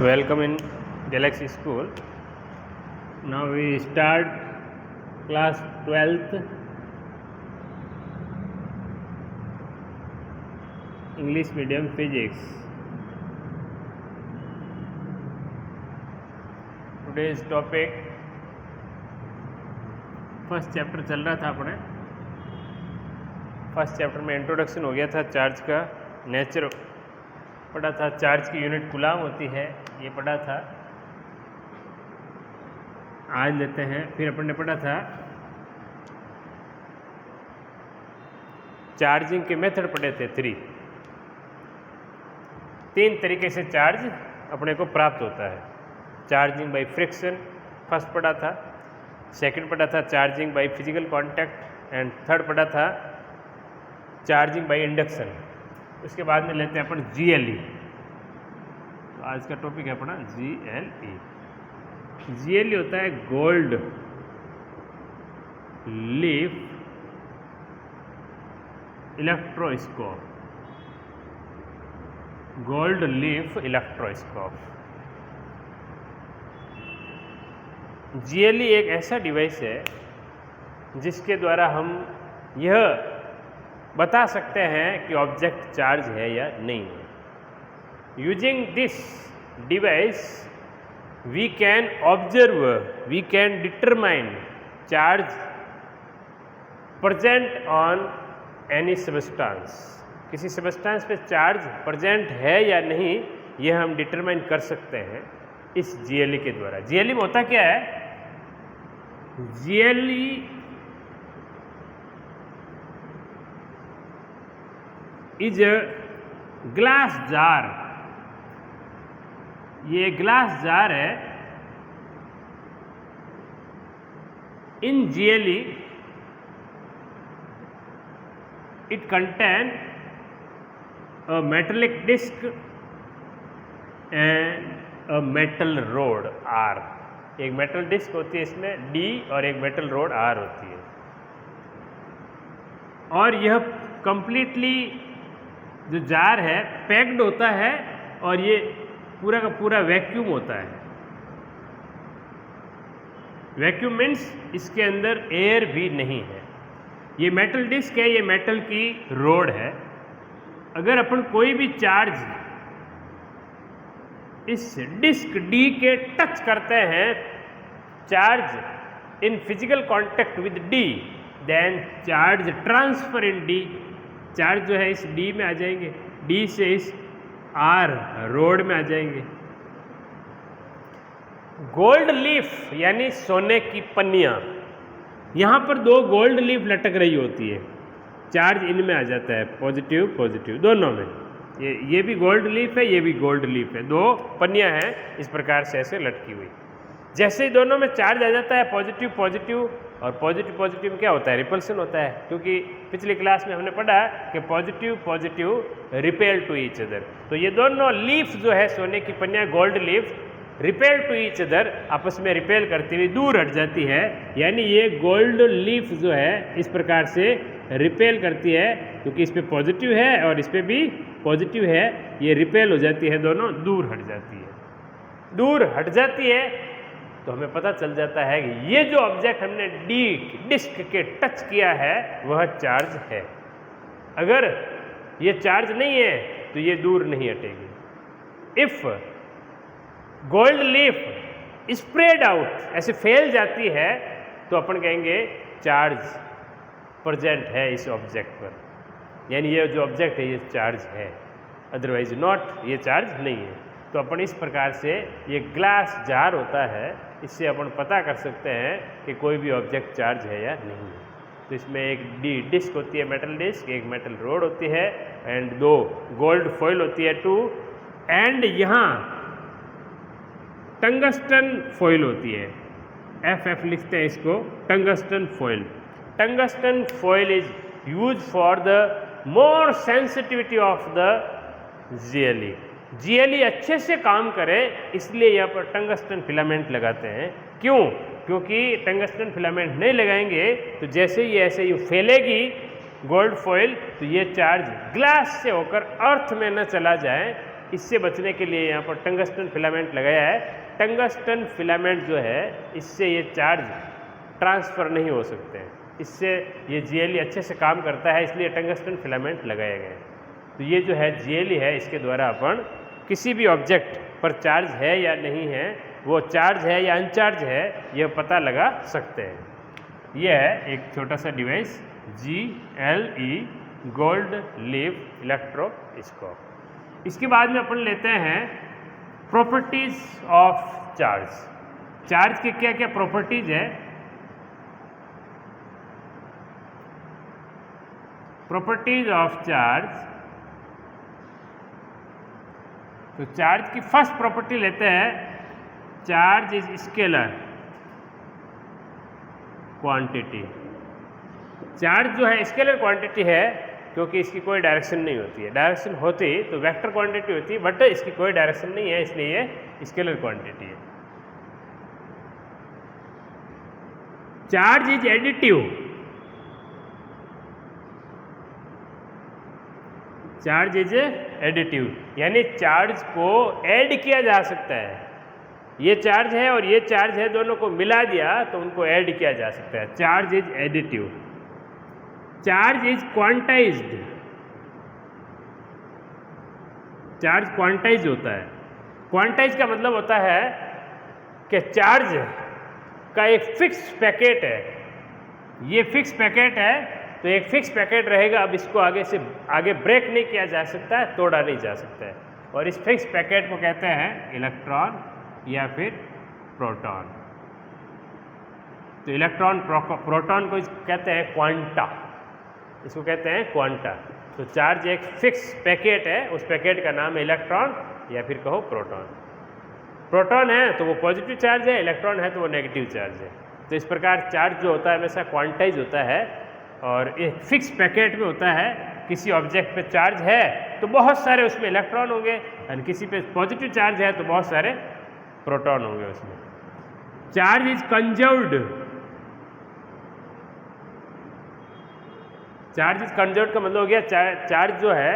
Welcome in Galaxy School. Now we start class 12th English medium physics. Today's topic first chapter चल रहा था अपने first chapter में introduction हो गया था, चार्ज का नेचर पढ़ा था, चार्ज की यूनिट कूलाम होती है ये पढ़ा था। आज लेते हैं, फिर अपन ने पढ़ा था चार्जिंग के मेथड पढ़े थे तीन तरीके से चार्ज अपने को प्राप्त होता है। चार्जिंग बाय फ्रिक्शन फर्स्ट पढ़ा था, सेकंड पढ़ा था charging by physical contact and third पढ़ा था चार्जिंग बाय इंडक्शन। उसके बाद में लेते हैं अपन GLE। तो आज का टॉपिक है अपना GLE। GLE होता है gold leaf electroscope. Gold leaf electroscope. GLE एक ऐसा डिवाइस है जिसके द्वारा हम यह बता सकते हैं कि ऑब्जेक्ट चार्ज है या नहीं है। Using this device we can observe, we can determine charge present on any substance. किसी सबस्टेंस पे चार्ज प्रेजेंट है या नहीं यह हम डिटरमाइन कर सकते हैं इस GLE के द्वारा। GLE में होता क्या है? GLE is a glass jar. ये ग्लास जार है। In GLE it contain a metallic disc and a metal rod R। एक मेटल डिस्क होती है इसमें D और एक मेटल रोड R होती है। और यह कंप्लीटली जो जार है पैक्ड होता है और ये पूरा का पूरा वैक्यूम होता है। वैक्यूम मीन्स इसके अंदर एयर भी नहीं है। ये मेटल डिस्क है, ये मेटल की रोड है। अगर अपन कोई भी चार्ज इस डिस्क D के टच करते हैं, charge in physical contact with D, then charge transfer in D। Charge जो है इस D में आ जाएंगे, D से इस R रोड में आ जाएंगे। गोल्ड लीफ यानी सोने की पन्नियाँ, यहाँ पर दो गोल्ड लीफ लटक रही होती है। चार्ज इनमें आ जाता है, पॉजिटिव पॉजिटिव दोनों में। ये भी गोल्ड लीफ है, ये भी गोल्ड लीफ है। दो पन्नियाँ हैं इस प्रकार से ऐसे लटकी हुई। जैसे ही दोनों में चार्ज आ जाता है पॉजिटिव पॉजिटिव, और पॉजिटिव पॉजिटिव में क्या होता है? रिपल्सन होता है। क्योंकि पिछली क्लास में हमने पढ़ा कि positive positive repel to each other. तो ये दोनों लीफ जो है सोने की पन्नियाँ gold leaf repel to each other, आपस में रिपेल करती हुई दूर हट जाती है। यानी ये गोल्ड लीफ जो है इस प्रकार से रिपेल करती है, क्योंकि इस पर पॉजिटिव है और इस पर भी पॉजिटिव है। ये रिपेल हो जाती है, दोनों दूर हट जाती है। दूर हट जाती है तो हमें पता चल जाता है कि ये जो ऑब्जेक्ट हमने डिस्क के टच किया है वह चार्ज है। अगर ये चार्ज नहीं है तो ये दूर नहीं हटेगी। If gold leaf spread out, ऐसे फैल जाती है, तो अपन कहेंगे चार्ज प्रेजेंट है इस ऑब्जेक्ट पर, यानी ये जो ऑब्जेक्ट है ये चार्ज है। अदरवाइज नॉट, ये चार्ज नहीं है। तो अपन इस प्रकार से, ये ग्लास जार होता है, इससे अपन पता कर सकते हैं कि कोई भी ऑब्जेक्ट चार्ज है या नहीं है। तो इसमें एक डिस्क होती है, मेटल डिस्क, एक मेटल रोड होती है एंड दो गोल्ड फॉइल होती है 2, एंड यहाँ टंगस्टन फॉइल होती है। FF लिखते हैं इसको, tungsten foil. Tungsten foil is use for the more sensitivity of the GLE। GLE अच्छे से काम करे इसलिए यहाँ पर टंगस्टन फिलामेंट लगाते हैं। क्यों? क्योंकि टंगस्टन फिलामेंट नहीं लगाएंगे तो जैसे ही ऐसे ही फैलेगी गोल्ड फॉइल तो ये चार्ज ग्लास से होकर अर्थ में न चला जाए, इससे बचने के लिए यहाँ पर टंगस्टन फिलामेंट लगाया है। टंगस्टन फिलामेंट जो है इससे ये चार्ज ट्रांसफ़र नहीं हो सकते हैं, इससे ये GLE अच्छे से काम करता है, इसलिए टंगस्टन फिलामेंट लगाया गया है। तो ये जो है GLE है, इसके द्वारा अपन किसी भी ऑब्जेक्ट पर चार्ज है या नहीं है, वो चार्ज है या अनचार्ज है, यह पता लगा सकते हैं। यह है एक छोटा सा device GLE gold leaf electroscope. इसके बाद में अपन लेते हैं प्रॉपर्टीज ऑफ चार्ज। चार्ज के क्या क्या प्रॉपर्टीज है? Properties of charge. तो चार्ज की फर्स्ट प्रॉपर्टी लेते हैं, charge is scalar quantity. Charge जो है स्केलर क्वांटिटी है, क्योंकि इसकी कोई डायरेक्शन नहीं होती है। डायरेक्शन होती तो वेक्टर क्वांटिटी होती, बट इसकी कोई डायरेक्शन नहीं है, इसलिए ये स्केलर क्वांटिटी है। Charge is additive. Charge is additive, यानी चार्ज को ऐड किया जा सकता है। ये चार्ज है और ये चार्ज है, दोनों को मिला दिया तो उनको ऐड किया जा सकता है। Charge is additive. Charge is quantized. Charge quantize होता है। क्वांटाइज का मतलब होता है कि चार्ज का एक फिक्स पैकेट है, ये फिक्स पैकेट है, तो एक फिक्स पैकेट रहेगा। अब इसको आगे ब्रेक नहीं किया जा सकता है, तोड़ा नहीं जा सकता है, और इस फिक्स पैकेट को कहते हैं इलेक्ट्रॉन या फिर प्रोटॉन। तो इलेक्ट्रॉन प्रोटॉन को कहते हैं क्वांटा, इसको कहते हैं क्वांटा। तो चार्ज एक फिक्स पैकेट है, उस पैकेट का नाम है इलेक्ट्रॉन या फिर कहो प्रोटॉन। प्रोटॉन है तो वो पॉजिटिव चार्ज है, इलेक्ट्रॉन है तो वो नेगेटिव चार्ज है। तो इस प्रकार चार्ज जो होता है हमेशा क्वांटाइज होता है और एक फिक्स पैकेट में होता है। किसी ऑब्जेक्ट पे चार्ज है तो बहुत सारे उसमें इलेक्ट्रॉन होंगे, और किसी पे पॉजिटिव चार्ज है तो बहुत सारे प्रोटॉन होंगे उसमें। Charge is conserved. Charge is conserved का मतलब हो गया चार्ज जो है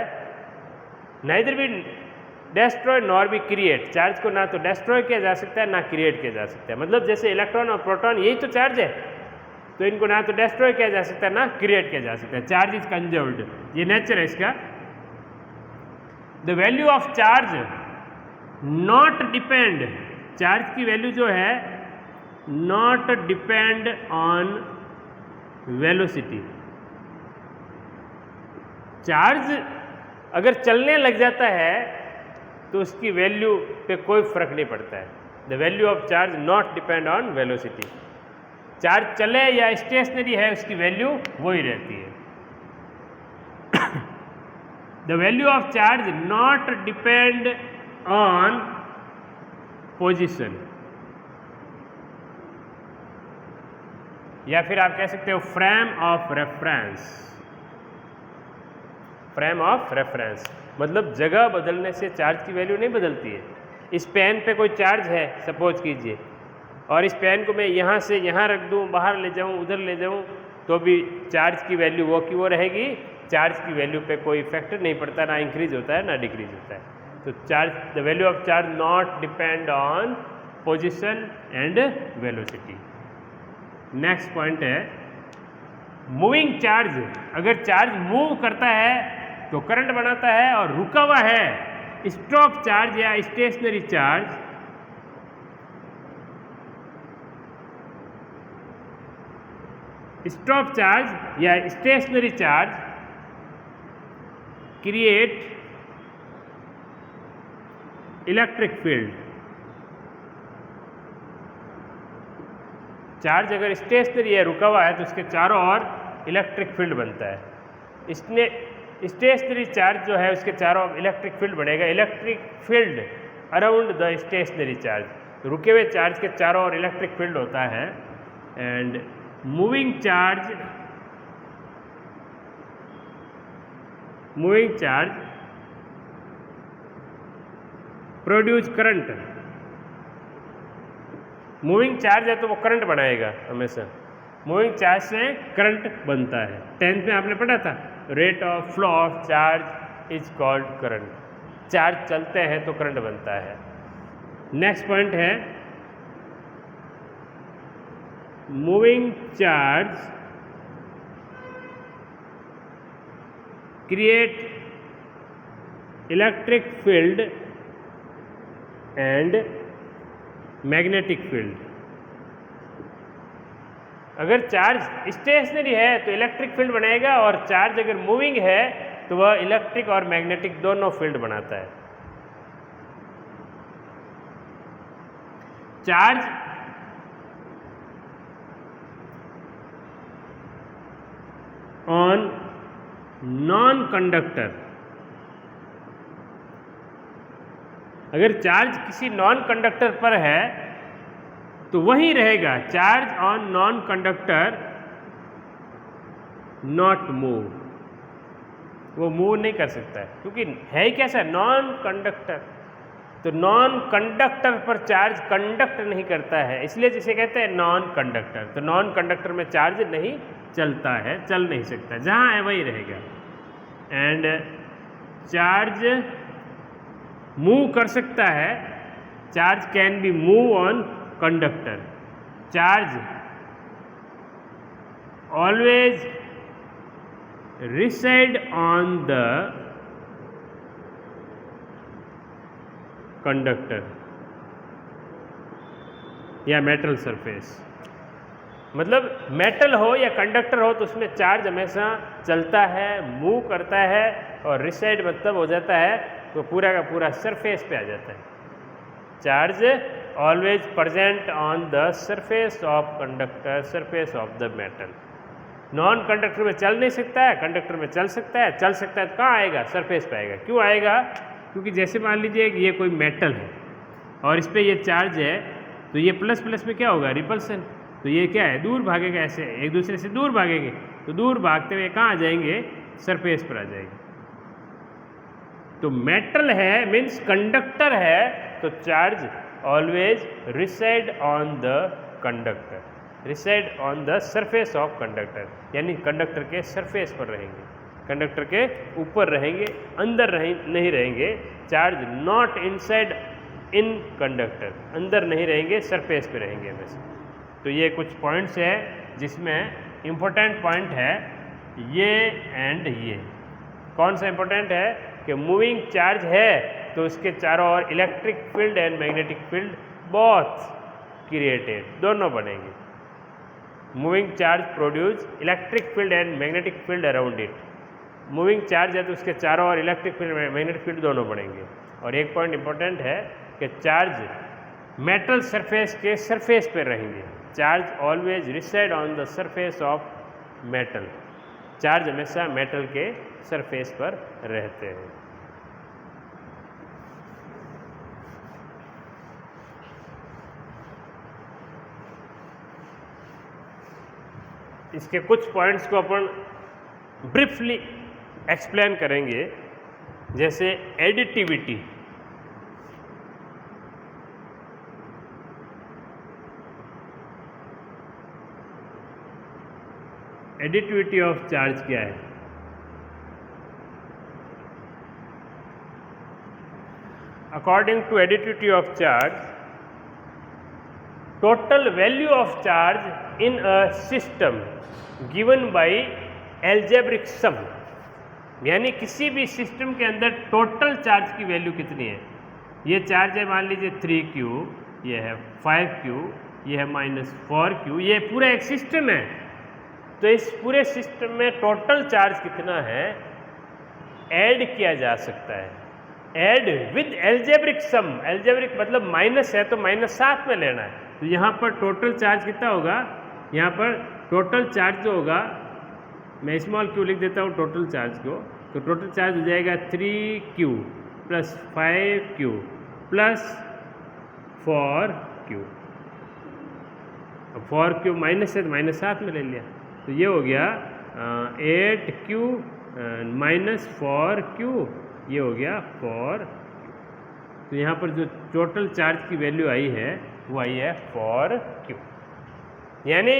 neither be destroy nor be create. Charge को ना तो डेस्ट्रॉय किया जा सकता है ना क्रिएट किया जा सकता है। मतलब जैसे इलेक्ट्रॉन और प्रोटॉन यही तो चार्ज है, तो इनको ना तो डेस्ट्रॉय किया जा सकता है ना क्रिएट किया जा सकता है। चार्ज इज कंजर्व्ड, ये नेचर है इसका। The value of charge not depend. Charge की वैल्यू जो है not depend on velocity. Charge अगर चलने लग जाता है तो उसकी वैल्यू पे कोई फर्क नहीं पड़ता है। The value of charge not depend on velocity. Charge चले या स्टेशनरी है, उसकी वैल्यू वही रहती है। The value of charge not depend on position, या फिर आप कह सकते हो frame of reference. Frame of reference मतलब जगह बदलने से चार्ज की वैल्यू नहीं बदलती है। इस पेन पे कोई चार्ज है सपोज कीजिए, और इस पेन को मैं यहाँ से यहाँ रख दूँ, बाहर ले जाऊँ, उधर ले जाऊँ, तो भी चार्ज की वैल्यू वो की वो रहेगी। चार्ज की वैल्यू पे कोई इफेक्ट नहीं पड़ता, ना इंक्रीज होता है ना डिक्रीज होता है। तो charge, the value of charge not depend on position and velocity. Next point है मूविंग चार्ज। अगर चार्ज मूव करता है तो करंट बनाता है, और रुका हुआ है स्टॉप चार्ज या स्टेशनरी चार्ज स्टॉप चार्ज या stationary charge create electric field. Charge अगर स्टेशनरी है, रुका हुआ है, तो उसके चारों ओर इलेक्ट्रिक फील्ड बनता है। इसने स्टेशनरी चार्ज जो है उसके चारों ओर इलेक्ट्रिक फील्ड बनेगा। Electric field around the stationary charge, तो रुके हुए चार्ज के चारों ओर इलेक्ट्रिक फील्ड होता है। And moving charge produce current. Moving charge है तो वो करंट बनाएगा हमेशा। मूविंग चार्ज से करंट बनता है। 10th में आपने पढ़ा था rate of flow of charge is called current. Charge चलते हैं तो करंट बनता है। नेक्स्ट पॉइंट है moving charge create electric field and magnetic field. अगर चार्ज स्टेशनरी है तो इलेक्ट्रिक फील्ड बनाएगा, और चार्ज अगर मूविंग है तो वह इलेक्ट्रिक और मैग्नेटिक दोनों फील्ड बनाता है। चार्ज ऑन नॉन कंडक्टर, अगर चार्ज किसी नॉन कंडक्टर पर है तो वही रहेगा। Charge on non conductor not move, वो मूव नहीं कर सकता है, क्योंकि है ही कैसा, नॉन कंडक्टर। तो नॉन कंडक्टर पर चार्ज कंडक्ट नहीं करता है, इसलिए जिसे कहते हैं नॉन कंडक्टर। तो नॉन कंडक्टर में चार्ज नहीं चलता है, चल नहीं सकता, जहाँ है वही रहेगा। एंड चार्ज मूव कर सकता है, charge can be move on conductor. Charge always reside on the conductor या मेटल सरफेस। मतलब मेटल हो या कंडक्टर हो तो उसमें चार्ज हमेशा चलता है, मूव करता है, और रिसाइड मतलब हो जाता है तो पूरा का पूरा सरफेस पे आ जाता है। Charge always present on the surface of conductor, surface of the metal. Non conductor में चल नहीं सकता है, कंडक्टर में चल सकता है। चल सकता है तो कहाँ आएगा, सरफेस पे आएगा। क्यों आएगा, क्योंकि जैसे मान लीजिए कि ये कोई मेटल है और इस पर ये चार्ज है, तो ये प्लस प्लस में क्या होगा, रिपल्सन। तो ये क्या है, दूर भागेगा, ऐसे एक दूसरे से दूर भागेंगे, तो दूर भागते हुए कहाँ आ जाएंगे, सरफेस पर आ जाएंगे। तो मेटल है मीन्स कंडक्टर है, तो charge always reside on the conductor, reside on the surface of conductor, यानी कंडक्टर के सरफेस पर रहेंगे, कंडक्टर के ऊपर रहेंगे, अंदर नहीं रहेंगे। Charge not inside in conductor, अंदर नहीं रहेंगे, सरफेस पे रहेंगे हमेशा। तो ये कुछ पॉइंट्स है जिसमें इम्पोर्टेंट पॉइंट है ये एंड ये। कौन सा इम्पोर्टेंट है कि मूविंग चार्ज है तो उसके चारों ओर electric field and magnetic field both created, दोनों बनेंगे। Moving charge produce electric field and magnetic field around it. Moving charge है तो उसके चारों ओर इलेक्ट्रिक फील्ड मैग्नेटिक फील्ड दोनों बढ़ेंगे। और एक पॉइंट इंपॉर्टेंट है कि चार्ज मेटल सरफेस के सरफेस पर रहेंगे। Charge always reside on the surface of metal, charge हमेशा मेटल के सरफेस पर रहते हैं। इसके कुछ पॉइंट्स को अपन ब्रीफली एक्सप्लेन करेंगे, जैसे एडिटिविटी। एडिटिविटी ऑफ चार्ज क्या है? According to additivity of charge, total value of charge in a system given by algebraic sum, यानी किसी भी सिस्टम के अंदर टोटल चार्ज की वैल्यू कितनी है। ये चार्ज है मान लीजिए 3Q, ये है 5Q, ये है -4Q, ये पूरा एक सिस्टम है। तो इस पूरे सिस्टम में टोटल चार्ज कितना है ऐड किया जा सकता है, add with algebraic sum. Algebraic मतलब माइनस है तो -7 में लेना है। तो यहाँ पर टोटल चार्ज कितना होगा, यहाँ पर टोटल चार्ज जो होगा, मैं स्मॉल q लिख देता हूँ टोटल चार्ज को, तो टोटल चार्ज हो जाएगा 3Q + 5Q + 4Q। अब 4Q माइनस है तो -7 में ले लिया, तो ये हो गया 8Q - 4Q, ये हो गया 4Q। तो यहाँ पर जो टोटल चार्ज की वैल्यू आई है वो आई है 4Q। यानी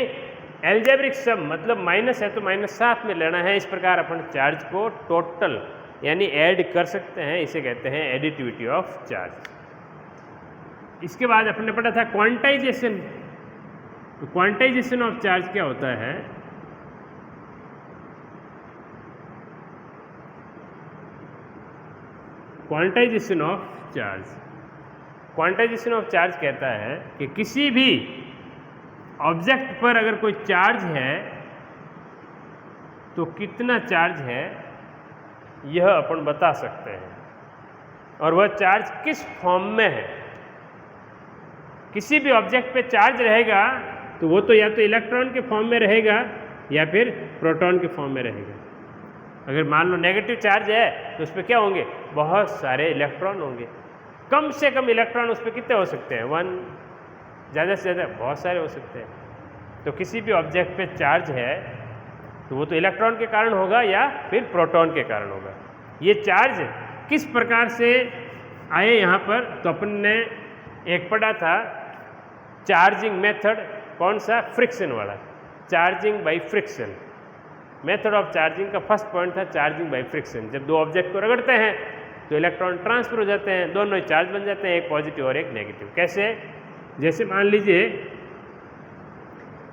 एल्जेब्रिक सम मतलब माइनस है तो -7 में लेना है। इस प्रकार अपन चार्ज को टोटल यानी ऐड कर सकते हैं, इसे कहते हैं एडिटिविटी ऑफ चार्ज। इसके बाद अपने पढ़ा था क्वांटाइजेशन। तो क्वांटाइजेशन ऑफ चार्ज क्या होता है? Quantization of charge, quantization of charge कहता है कि किसी भी ऑब्जेक्ट पर अगर कोई चार्ज है तो कितना चार्ज है यह अपन बता सकते हैं, और वह चार्ज किस फॉर्म में है। किसी भी ऑब्जेक्ट पे चार्ज रहेगा तो वो तो या तो इलेक्ट्रॉन के फॉर्म में रहेगा या फिर प्रोटॉन के फॉर्म में रहेगा। अगर मान लो नेगेटिव चार्ज है तो उस पर क्या होंगे? बहुत सारे इलेक्ट्रॉन होंगे। कम से कम इलेक्ट्रॉन उस पर कितने हो सकते हैं? 1, ज़्यादा से ज़्यादा बहुत सारे हो सकते हैं। तो किसी भी ऑब्जेक्ट पे चार्ज है तो वो तो इलेक्ट्रॉन के कारण होगा या फिर प्रोटॉन के कारण होगा। ये चार्ज किस प्रकार से आए यहाँ पर? तो अपन ने एक पढ़ा था चार्जिंग मेथड। कौन सा? फ्रिक्शन वाला, charging by friction. Method of charging का फर्स्ट पॉइंट था चार्जिंग बाय फ्रिक्शन। जब दो ऑब्जेक्ट को रगड़ते हैं तो इलेक्ट्रॉन ट्रांसफर हो जाते हैं, दोनों चार्ज बन जाते हैं, एक पॉजिटिव और एक नेगेटिव। कैसे? जैसे मान लीजिए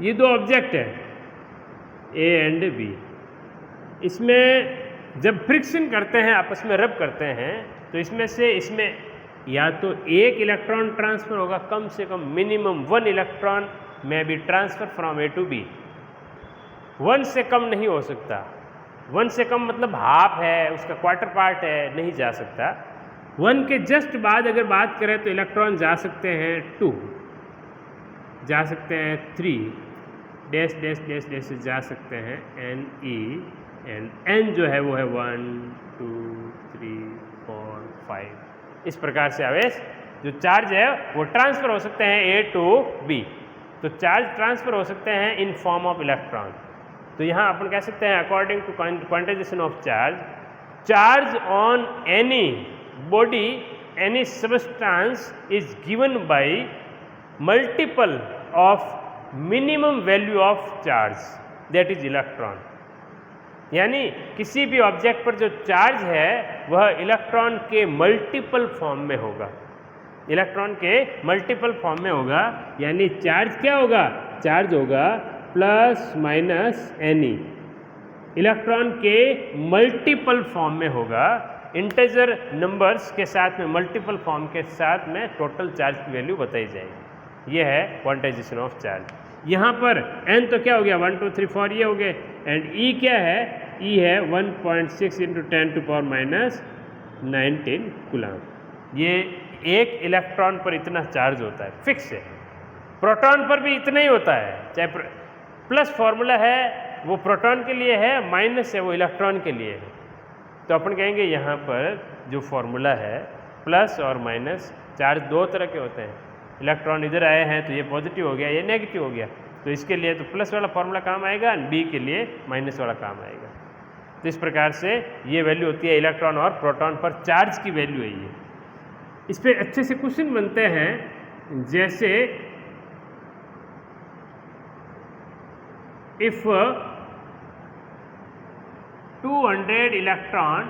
ये दो ऑब्जेक्ट है ए एंड बी, इसमें जब फ्रिक्शन करते हैं, आपस में रब करते हैं, तो इसमें से इसमें या तो एक इलेक्ट्रॉन ट्रांसफर होगा, कम से कम मिनिमम 1 इलेक्ट्रॉन में B transfer from A to B. 1 से कम नहीं हो सकता। 1 से कम मतलब हाफ है, उसका क्वार्टर पार्ट है, नहीं जा सकता। 1 के जस्ट बाद अगर बात करें तो इलेक्ट्रॉन जा सकते हैं 2, जा सकते हैं 3, डैश डैश डैश डैश से जा सकते हैं एन ई, एंड एन जो है वो है 1 2 3 4 5। इस प्रकार से आवेश जो चार्ज है वो ट्रांसफर हो सकते हैं ए टू बी। तो चार्ज ट्रांसफर हो सकते हैं इन फॉर्म ऑफ इलेक्ट्रॉन। तो यहाँ अपन कह सकते हैं according to quantization of charge, charge on any body any substance is given by multiple of minimum value of charge that is electron. यानी किसी भी ऑब्जेक्ट पर जो चार्ज है वह इलेक्ट्रॉन के मल्टीपल फॉर्म में होगा, इलेक्ट्रॉन के मल्टीपल फॉर्म में होगा। यानी चार्ज क्या होगा? चार्ज होगा प्लस माइनस एनी, इलेक्ट्रॉन के मल्टीपल फॉर्म में होगा। इंटेजर नंबर्स के साथ में, मल्टीपल फॉर्म के साथ में टोटल चार्ज की वैल्यू बताई जाएगी। ये है क्वांटाइजेशन ऑफ चार्ज। यहाँ पर n तो क्या हो गया? 1 2 3 4 ये हो गए, एंड E क्या है? E है 1.6 × 10⁻⁹ कूलम। ये एक इलेक्ट्रॉन पर इतना चार्ज होता है, फिक्स है। प्रोटॉन पर भी इतना ही होता है, चाहे प्लस फॉर्मूला है वो प्रोटॉन के लिए है, माइनस है वो इलेक्ट्रॉन के लिए है। तो अपन कहेंगे यहाँ पर जो फॉर्मूला है प्लस और माइनस, चार्ज दो तरह के होते हैं। इलेक्ट्रॉन इधर आए हैं तो ये पॉजिटिव हो गया, ये नेगेटिव हो गया। तो इसके लिए तो प्लस वाला फॉर्मूला काम आएगा, बी के लिए माइनस वाला काम आएगा। तो इस प्रकार से ये वैल्यू होती है इलेक्ट्रॉन और प्रोटॉन पर चार्ज की वैल्यू है ये। इस पर अच्छे से क्वेश्चन बनते हैं, जैसे if 200 electron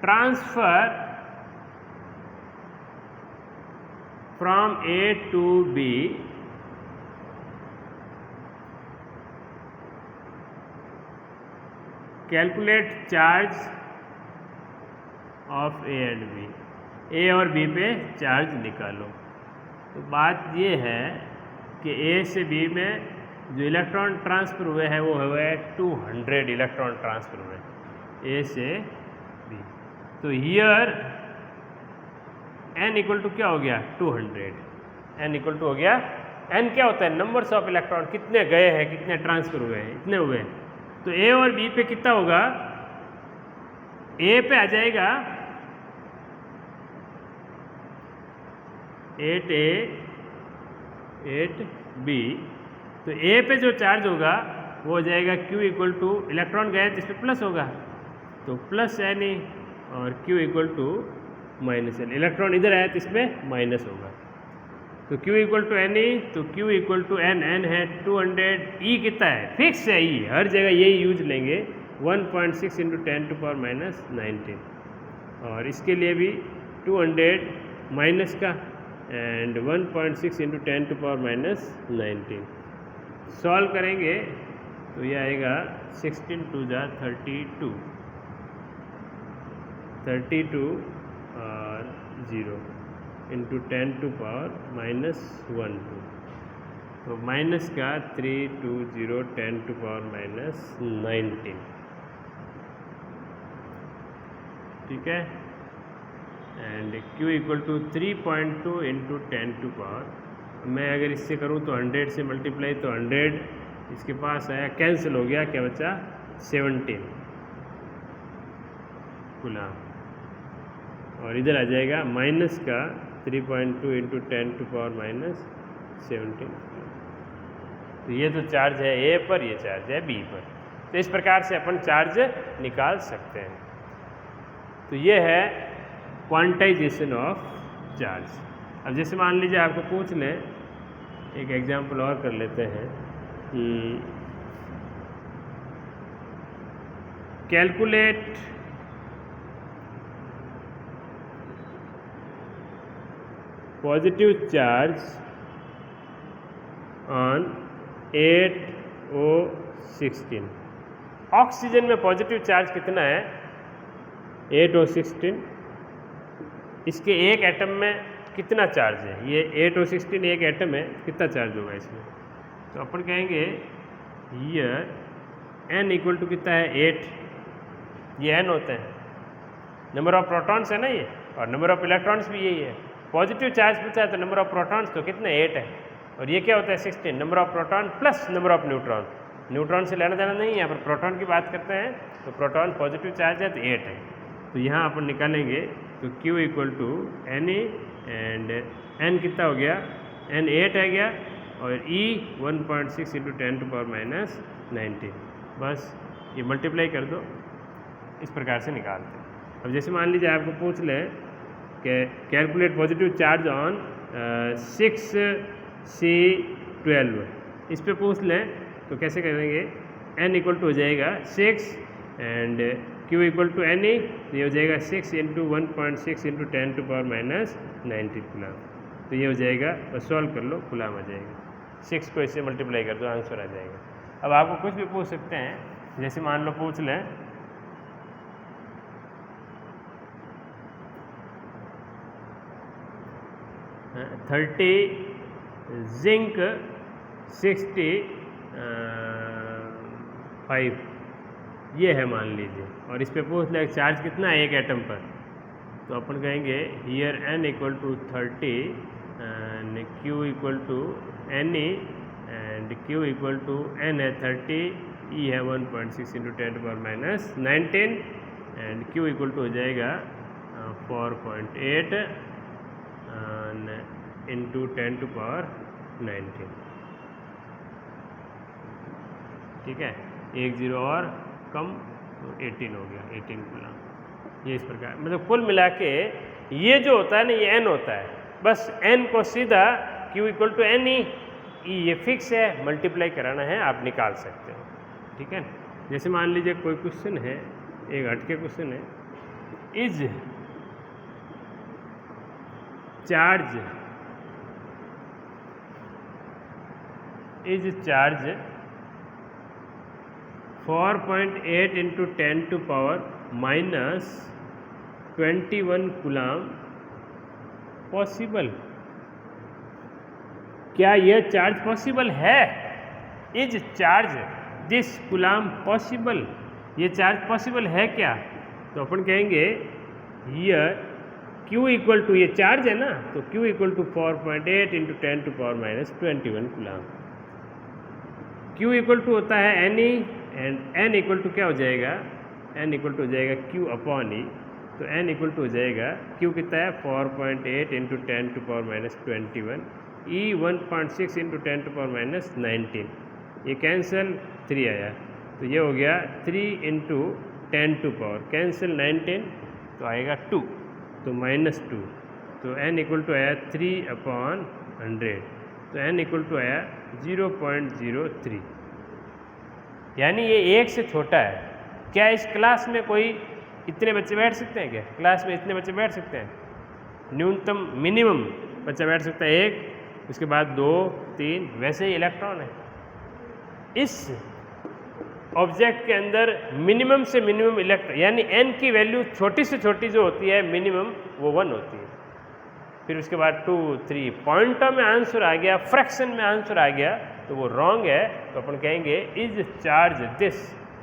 transfer from A to B, calculate charge of A and B। A और B पे चार्ज निकालो। तो बात ये है कि A से B में जो इलेक्ट्रॉन ट्रांसफ़र हुए हैं वो हुए 200 इलेक्ट्रॉन ट्रांसफ़र हुए A से B। तो हियर n इक्वल टू क्या हो गया? 200। n इक्वल टू हो गया, n क्या होता है? नंबर्स ऑफ इलेक्ट्रॉन, कितने गए हैं, कितने ट्रांसफर हुए हैं, इतने हुए। तो A और B पे कितना होगा? A पे आ जाएगा 8A 8B। तो A पे जो चार्ज होगा वो हो जाएगा Q इक्वल टू, इलेक्ट्रॉन गए तो इस पर प्लस होगा तो प्लस Na, और Q equal to minus L. Electron इधर आया तो इसमें माइनस होगा। तो तो Q equal to N E, तो Q equal to N, N है 200, ई कितना है फिक्स है, ई हर जगह यही यूज लेंगे 1.6 इंटू 10 टू पावर माइनस 19, और इसके लिए भी 200 माइनस का and 1.6 into 10 to power minus 19। Solve करेंगे तो ये आएगा 16 टू जा 32 और 0 इंटू 10 टू पावर माइनस 1 2, तो माइनस का 3 2 0 10 टू पावर माइनस 19, ठीक है। And Q equal to 3.2 into 10 to power, मैं अगर इससे करूँ तो 100 से मल्टीप्लाई, तो 100 इसके पास आया, कैंसिल हो गया, क्या बचा 17 कूलम, और इधर आ जाएगा माइनस का 3.2 इंटू 10 टू पावर माइनस 17। तो ये तो चार्ज है ए पर, ये चार्ज है बी पर, तो इस प्रकार से अपन चार्ज निकाल सकते हैं। तो ये है क्वांटाइजेशन ऑफ चार्ज। अब जैसे मान लीजिए आपको पूछ लें, एक एग्जांपल और कर लेते हैं, calculate positive charge on 8O16। Oxygen में पॉजिटिव चार्ज कितना है 8O16, इसके एक एटम में कितना चार्ज है, ये 8O16 एक एटम है, कितना चार्ज होगा इसमें, तो अपन कहेंगे हियर n इक्वल टू कितना है 8, ये n होता है, नंबर ऑफ प्रोटॉन्स है ना ये, और नंबर ऑफ इलेक्ट्रॉन्स भी यही है। पॉजिटिव चार्ज पूछा है तो नंबर ऑफ प्रोटॉन्स तो कितने 8 है, और ये क्या होता है 16, number of proton plus number of neutron, neutron से लेना देना नहीं है, यहाँ पर प्रोटॉन की बात करते हैं, तो प्रोटॉन पॉजिटिव चार्ज है तो 8 है। तो यहाँ अपन निकालेंगे तो Q equal to N E, and n कितना हो गया, n 8 है गया, और E 1.6 into 10 to power minus 19, बस ये मल्टीप्लाई कर दो, इस प्रकार से निकालते हैं। अब जैसे मान लीजिए आपको पूछ लें कि calculate positive charge on 6C12, इस पे पूछ लें तो कैसे करेंगे, n इक्वल टू हो जाएगा 6 and Q equal to N E, तो ये हो जाएगा 6 into 1.6 into 10 to power minus 19 coulomb, तो ये हो जाएगा, बस सॉल्व कर लो कूलम आ जाएगा, 6 को इससे मल्टीप्लाई कर दो आंसर आ जाएगा। अब आपको कुछ भी पूछ सकते हैं, जैसे मान लो पूछ लें 30 जिंक 65, ये है मान लीजिए, और इस पे पूछ ले चार्ज कितना है एक एटम पर, तो अपन कहेंगे here n equal to 30 and Q equal to N E, and Q equal to n है 30, E है 1.6 into 10 to power minus 19, and Q equal to हो जाएगा 4.8 इंटू 10 टू पावर 19, ठीक है, 1 0 और कम, तो 18 हो गया, 18 कूलम। ये इस प्रकार, मतलब कुल मिला के ये जो होता है ना ये n होता है, बस n को सीधा Q equal to N E, ये फिक्स है, मल्टीप्लाई कराना है आप निकाल सकते हो, ठीक है। जैसे मान लीजिए कोई क्वेश्चन है, एक हटके क्वेश्चन है, is charge 4.8 into 10 to power minus 21 coulomb possible, क्या यह चार्ज पॉसिबल है, is charge this coulomb possible, ये चार्ज पॉसिबल है क्या, तो अपन कहेंगे हियर Q इक्वल टू, ये चार्ज है ना, तो Q equal to 4.8 into 10 to power minus 21 coulomb, Q equal to होता है N E, and n equal to क्या हो जाएगा, n इक्वल टू हो जाएगा Q अपॉन ई, तो n इक्वल टू हो जाएगा Q कितना है 4.8 into 10 to power minus 21, E 1.6 into 10 to power minus 19, ये कैंसिल 3 आया, तो ये हो गया 3 इंटू 10 टू पावर, कैंसिल 19 तो आएगा 2, तो -2, तो n इक्वल टू आया 3 अपॉन 100, तो n इक्वल टू आया 0.03, यानी ये 1 से छोटा है। क्या इस क्लास में कोई इतने बच्चे बैठ सकते हैं? क्या क्लास में इतने बच्चे बैठ सकते हैं? न्यूनतम मिनिमम बच्चा बैठ सकता है 1, उसके बाद 2, 3, वैसे ही इलेक्ट्रॉन है। इस ऑब्जेक्ट के अंदर मिनिमम से मिनिमम इलेक्ट्रॉन, यानी n की वैल्यू छोटी से छोटी जो होती है मिनिमम, वो 1 होती है। फिर उसके बाद 2, 3 पॉइंटों में आंसर आ गया, फ्रैक्शन में आंसर आ गया, तो वो रॉन्ग है। तो अपन कहेंगे इज चार्ज दिस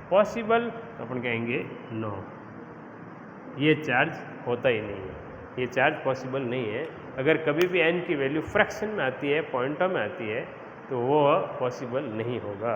पॉसिबल, तो अपन कहेंगे नो, ये चार्ज होता ही नहीं है, ये चार्ज पॉसिबल नहीं है। अगर कभी भी n की वैल्यू फ्रैक्शन में आती है, पॉइंटों में आती है, तो वो पॉसिबल नहीं होगा।